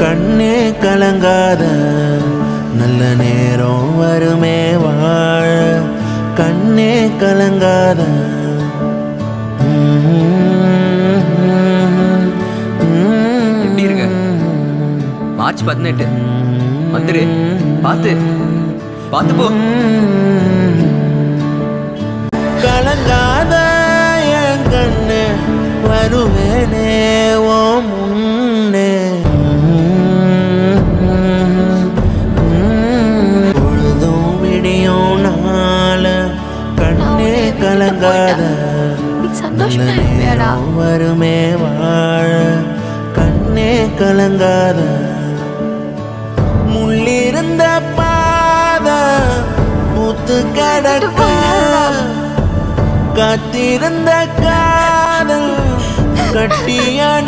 கண்ணே கலங்காத நல்ல நேரம் வருமே வாழ கண்ணே கலங்காத எப்படி இருக்க? மார்ச் 18 வந்துரு. பார்த்து போ. கலங்காத என் கண்ணு வருவேனே ஓ முன்னே பொழுதும் விடியும் நாள கண்ணே கலங்காத வருமே வாழ கண்ணே கலங்காத முள்ளிருந்த பாத முத்து கடக்க காத்திருந்த காதல் கட்டியான